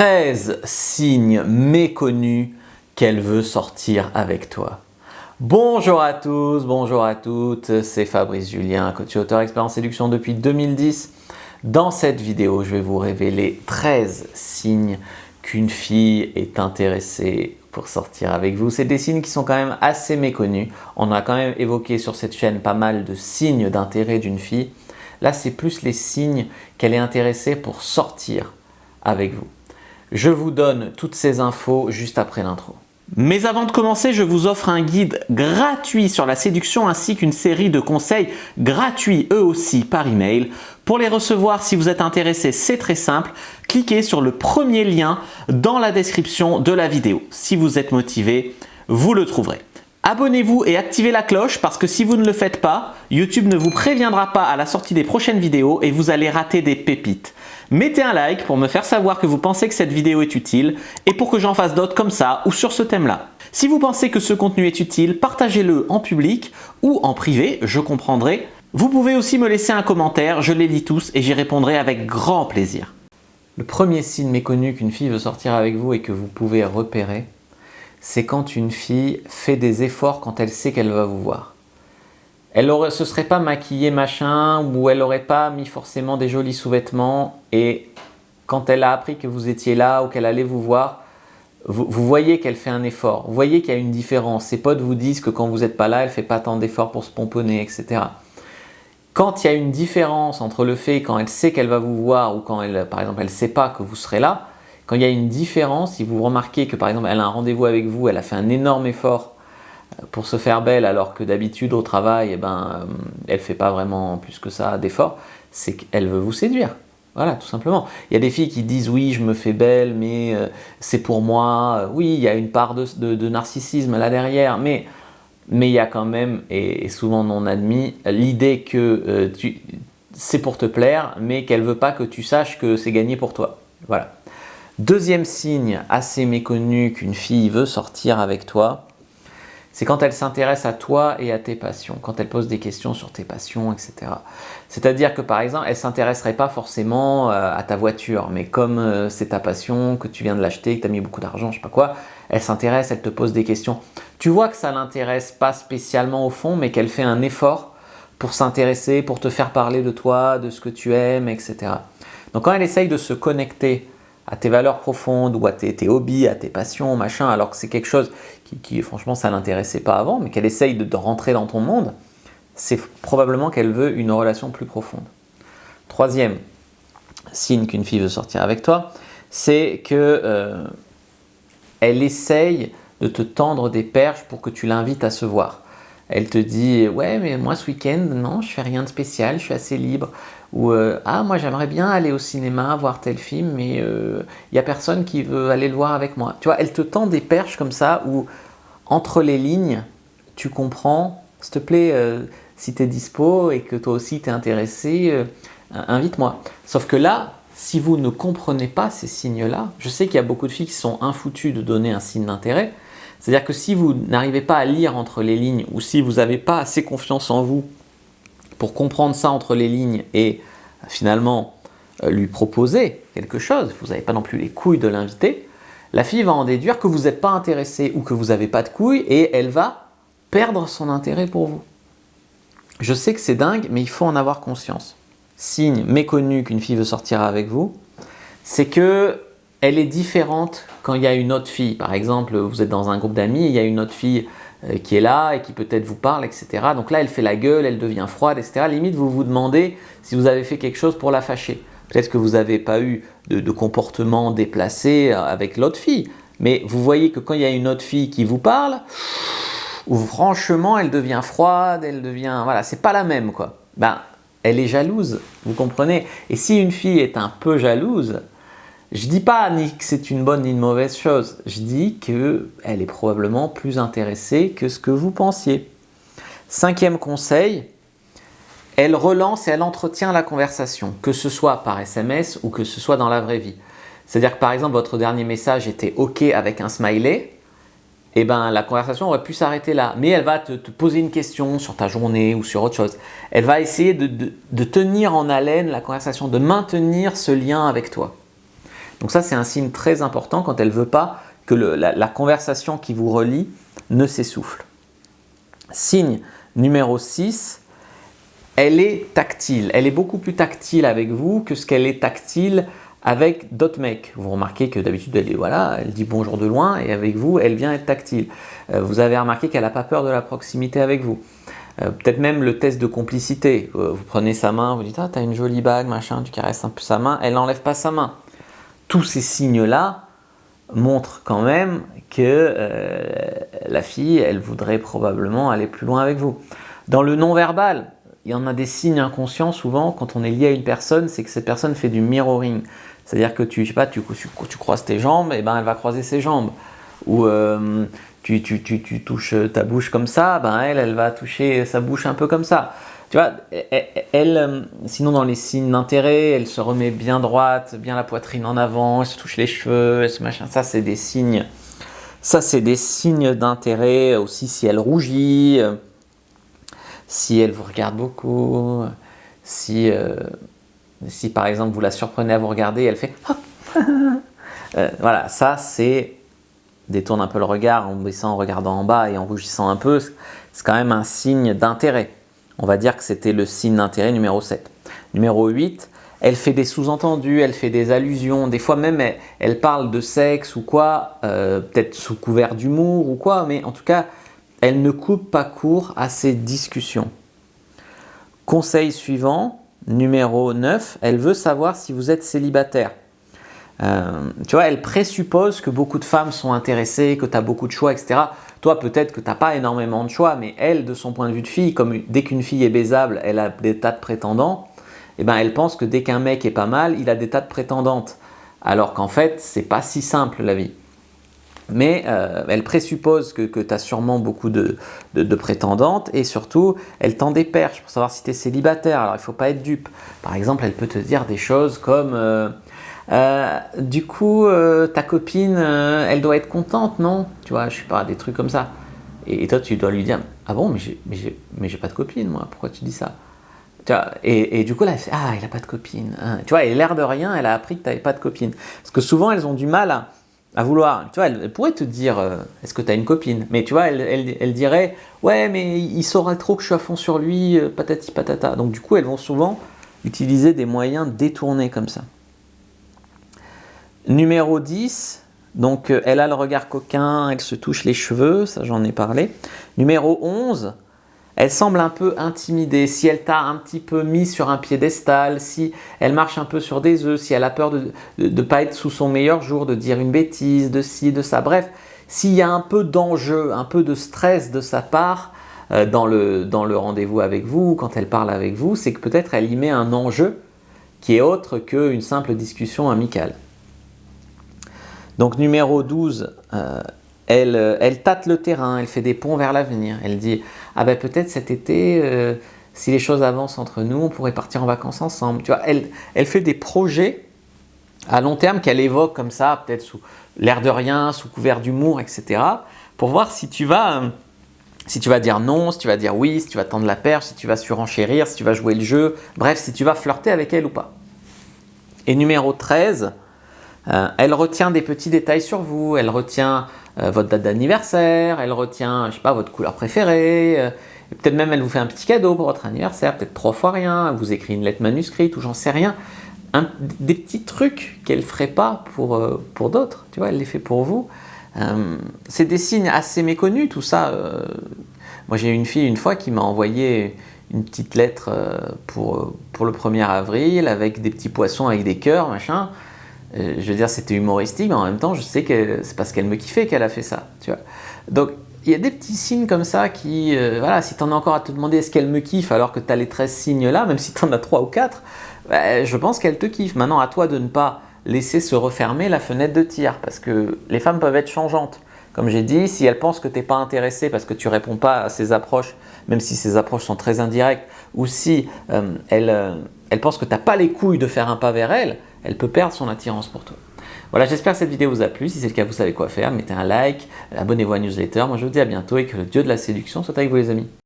13 signes méconnus qu'elle veut sortir avec toi. Bonjour à tous, bonjour à toutes, c'est Fabrice Julien, coach et auteur expert en séduction depuis 2010. Dans cette vidéo, je vais vous révéler 13 signes qu'une fille est intéressée pour sortir avec vous. C'est des signes qui sont quand même assez méconnus. On a quand même évoqué sur cette chaîne pas mal de signes d'intérêt d'une fille. Là, c'est plus les signes qu'elle est intéressée pour sortir avec vous. Je vous donne toutes ces infos juste après l'intro. Mais avant de commencer, je vous offre un guide gratuit sur la séduction ainsi qu'une série de conseils gratuits eux aussi par email. Pour les recevoir, si vous êtes intéressé, c'est très simple. Cliquez sur le premier lien dans la description de la vidéo. Si vous êtes motivé, vous le trouverez. Abonnez-vous et activez la cloche parce que si vous ne le faites pas, YouTube ne vous préviendra pas à la sortie des prochaines vidéos et vous allez rater des pépites. Mettez un like pour me faire savoir que vous pensez que cette vidéo est utile et pour que j'en fasse d'autres comme ça ou sur ce thème-là. Si vous pensez que ce contenu est utile, partagez-le en public ou en privé, je comprendrai. Vous pouvez aussi me laisser un commentaire, je les lis tous et j'y répondrai avec grand plaisir. Le premier signe méconnu qu'une fille veut sortir avec vous et que vous pouvez repérer, c'est quand une fille fait des efforts quand elle sait qu'elle va vous voir. Elle ne se serait pas maquillée machin ou elle n'aurait pas mis forcément des jolis sous-vêtements et quand elle a appris que vous étiez là ou qu'elle allait vous voir, vous voyez qu'elle fait un effort. Vous voyez qu'il y a une différence. Ses potes vous disent que quand vous n'êtes pas là, elle ne fait pas tant d'efforts pour se pomponner, etc. Quand il y a une différence entre le fait quand elle sait qu'elle va vous voir ou quand elle, par exemple, elle ne sait pas que vous serez là, quand il y a une différence, si vous remarquez que par exemple elle a un rendez-vous avec vous, elle a fait un énorme effort pour se faire belle alors que d'habitude au travail, elle ne fait pas vraiment plus que ça d'efforts, c'est qu'elle veut vous séduire. Voilà, tout simplement. Il y a des filles qui disent oui, je me fais belle, mais c'est pour moi. Oui, il y a une part de narcissisme là derrière, mais il y a quand même, et souvent non admis, l'idée que c'est pour te plaire, mais qu'elle ne veut pas que tu saches que c'est gagné pour toi. Voilà. Deuxième signe assez méconnu qu'une fille veut sortir avec toi, c'est quand elle s'intéresse à toi et à tes passions, quand elle pose des questions sur tes passions, etc. C'est-à-dire que par exemple, elle ne s'intéresserait pas forcément à ta voiture, mais comme c'est ta passion, que tu viens de l'acheter, que tu as mis beaucoup d'argent, je ne sais pas quoi, elle s'intéresse, elle te pose des questions. Tu vois que ça ne l'intéresse pas spécialement au fond, mais qu'elle fait un effort pour s'intéresser, pour te faire parler de toi, de ce que tu aimes, etc. Donc quand elle essaye de se connecter à tes valeurs profondes ou à tes hobbies, à tes passions, machin, alors que c'est quelque chose qui franchement, ça ne l'intéressait pas avant, mais qu'elle essaye de rentrer dans ton monde, c'est probablement qu'elle veut une relation plus profonde. Troisième signe qu'une fille veut sortir avec toi, c'est que elle essaye de te tendre des perches pour que tu l'invites à se voir. Elle te dit « Ouais, mais moi ce week-end, non, je fais rien de spécial, je suis assez libre. » Ou « Ah, moi j'aimerais bien aller au cinéma, voir tel film, mais il n'y a personne qui veut aller le voir avec moi. » Tu vois, elle te tend des perches comme ça où, entre les lignes, tu comprends, s'il te plaît, si tu es dispo et que toi aussi tu es intéressé, invite-moi. Sauf que là, si vous ne comprenez pas ces signes-là, je sais qu'il y a beaucoup de filles qui sont infoutues de donner un signe d'intérêt. C'est-à-dire que si vous n'arrivez pas à lire entre les lignes ou si vous n'avez pas assez confiance en vous pour comprendre ça entre les lignes et finalement lui proposer quelque chose, vous n'avez pas non plus les couilles de l'inviter, la fille va en déduire que vous n'êtes pas intéressé ou que vous n'avez pas de couilles et elle va perdre son intérêt pour vous. Je sais que c'est dingue, mais il faut en avoir conscience. Signe méconnu qu'une fille veut sortir avec vous, c'est que elle est différente quand il y a une autre fille. Par exemple, vous êtes dans un groupe d'amis, il y a une autre fille qui est là et qui peut-être vous parle, etc. Donc là, elle fait la gueule, elle devient froide, etc. Limite, vous vous demandez si vous avez fait quelque chose pour la fâcher. Peut-être que vous n'avez pas eu de comportement déplacé avec l'autre fille. Mais vous voyez que quand il y a une autre fille qui vous parle, franchement, elle devient froide, elle devient... Voilà, c'est pas la même, quoi. Elle est jalouse, vous comprenez? Et si une fille est un peu jalouse, je dis pas ni que c'est une bonne ni une mauvaise chose, je dis qu'elle est probablement plus intéressée que ce que vous pensiez. Cinquième conseil, elle relance et elle entretient la conversation, que ce soit par SMS ou que ce soit dans la vraie vie. C'est-à-dire que par exemple, votre dernier message était OK avec un smiley, et la conversation aurait pu s'arrêter là. Mais elle va te poser une question sur ta journée ou sur autre chose. Elle va essayer de tenir en haleine la conversation, de maintenir ce lien avec toi. Donc ça, c'est un signe très important quand elle ne veut pas que la conversation qui vous relie ne s'essouffle. Signe numéro 6, elle est tactile. Elle est beaucoup plus tactile avec vous que ce qu'elle est tactile avec d'autres mecs. Vous remarquez que d'habitude, elle dit bonjour de loin et avec vous, elle vient être tactile. Vous avez remarqué qu'elle n'a pas peur de la proximité avec vous. Peut-être même le test de complicité. Vous prenez sa main, vous dites « Ah, t'as une jolie bague, machin », tu caresses un peu sa main, elle n'enlève pas sa main. Tous ces signes-là montrent quand même que la fille, elle voudrait probablement aller plus loin avec vous. Dans le non-verbal, il y en a des signes inconscients souvent quand on est lié à une personne, c'est que cette personne fait du mirroring. C'est-à-dire que tu croises tes jambes, et ben elle va croiser ses jambes. Ou tu touches ta bouche comme ça, ben elle va toucher sa bouche un peu comme ça. Tu vois, sinon dans les signes d'intérêt, elle se remet bien droite, bien la poitrine en avant, elle se touche les cheveux, machin. Ça, c'est des signes. Ça, c'est des signes d'intérêt. Aussi, si elle rougit, si elle vous regarde beaucoup, si par exemple vous la surprenez à vous regarder, elle fait voilà, ça c'est détourne un peu le regard en baissant, en regardant en bas et en rougissant un peu, c'est quand même un signe d'intérêt. On va dire que c'était le signe d'intérêt numéro 7. Numéro 8, elle fait des sous-entendus, elle fait des allusions, des fois même elle parle de sexe ou quoi, peut-être sous couvert d'humour ou quoi, mais en tout cas, elle ne coupe pas court à ces discussions. Conseil suivant, numéro 9, elle veut savoir si vous êtes célibataire. Tu vois, elle présuppose que beaucoup de femmes sont intéressées, que tu as beaucoup de choix, etc. Toi, peut-être que tu n'as pas énormément de choix, mais elle, de son point de vue de fille, comme dès qu'une fille est baisable, elle a des tas de prétendants, et ben elle pense que dès qu'un mec est pas mal, il a des tas de prétendantes. Alors qu'en fait, c'est pas si simple la vie. Mais elle présuppose que tu as sûrement beaucoup de prétendantes et surtout, elle tend des perches pour savoir si tu es célibataire. Alors, il ne faut pas être dupe. Par exemple, elle peut te dire des choses comme du coup, ta copine, elle doit être contente, non? Tu vois, je sais pas, des trucs comme ça. Et toi, tu dois lui dire, ah bon, mais j'ai pas de copine, moi, pourquoi tu dis ça? Tu vois, et du coup, là, elle fait, ah, il a pas de copine. Hein. Tu vois, et l'air de rien, elle a appris que tu n'avais pas de copine. Parce que souvent, elles ont du mal à vouloir. Tu vois, elle pourrait te dire, est-ce que tu as une copine? Mais tu vois, elle dirait, ouais, mais il saurait trop que je suis à fond sur lui, patati patata. Donc, du coup, elles vont souvent utiliser des moyens détournés comme ça. Numéro 10, donc elle a le regard coquin, elle se touche les cheveux, ça j'en ai parlé. Numéro 11, elle semble un peu intimidée. Si elle t'a un petit peu mis sur un piédestal, si elle marche un peu sur des œufs, si elle a peur de ne pas être sous son meilleur jour, de dire une bêtise, de ci, de ça, bref, s'il y a un peu d'enjeu, un peu de stress de sa part dans le rendez-vous avec vous, quand elle parle avec vous, c'est que peut-être elle y met un enjeu qui est autre qu'une simple discussion amicale. Donc numéro 12, elle tâte le terrain, elle fait des ponts vers l'avenir. Elle dit « Ah ben peut-être cet été, si les choses avancent entre nous, on pourrait partir en vacances ensemble. » Tu vois, elle fait des projets à long terme qu'elle évoque comme ça, peut-être sous l'air de rien, sous couvert d'humour, etc. pour voir si tu vas dire non, si tu vas dire oui, si tu vas tendre la perche, si tu vas surenchérir, si tu vas jouer le jeu, bref, si tu vas flirter avec elle ou pas. Et numéro 13, elle retient des petits détails sur vous, elle retient votre date d'anniversaire, elle retient, je sais pas, votre couleur préférée, peut-être même elle vous fait un petit cadeau pour votre anniversaire, peut-être 3 fois rien, elle vous écrit une lettre manuscrite ou j'en sais rien. Des petits trucs qu'elle ne ferait pas pour d'autres, tu vois, elle les fait pour vous. C'est des signes assez méconnus, tout ça. Moi j'ai une fille une fois qui m'a envoyé une petite lettre pour le 1er avril avec des petits poissons avec des cœurs, machin. Je veux dire, c'était humoristique, mais en même temps, je sais que c'est parce qu'elle me kiffait qu'elle a fait ça, tu vois. Donc, il y a des petits signes comme ça qui, voilà, si tu en as encore à te demander est-ce qu'elle me kiffe alors que tu as les 13 signes-là, même si tu en as 3 ou 4, je pense qu'elle te kiffe. Maintenant, à toi de ne pas laisser se refermer la fenêtre de tir, parce que les femmes peuvent être changeantes. Comme j'ai dit, si elle pense que tu n'es pas intéressé parce que tu ne réponds pas à ses approches, même si ces approches sont très indirectes, ou si elle pense que tu n'as pas les couilles de faire un pas vers elle, elle peut perdre son attirance pour toi. Voilà, j'espère que cette vidéo vous a plu. Si c'est le cas, vous savez quoi faire. Mettez un like, abonnez-vous à la newsletter. Moi, je vous dis à bientôt et que le dieu de la séduction soit avec vous les amis.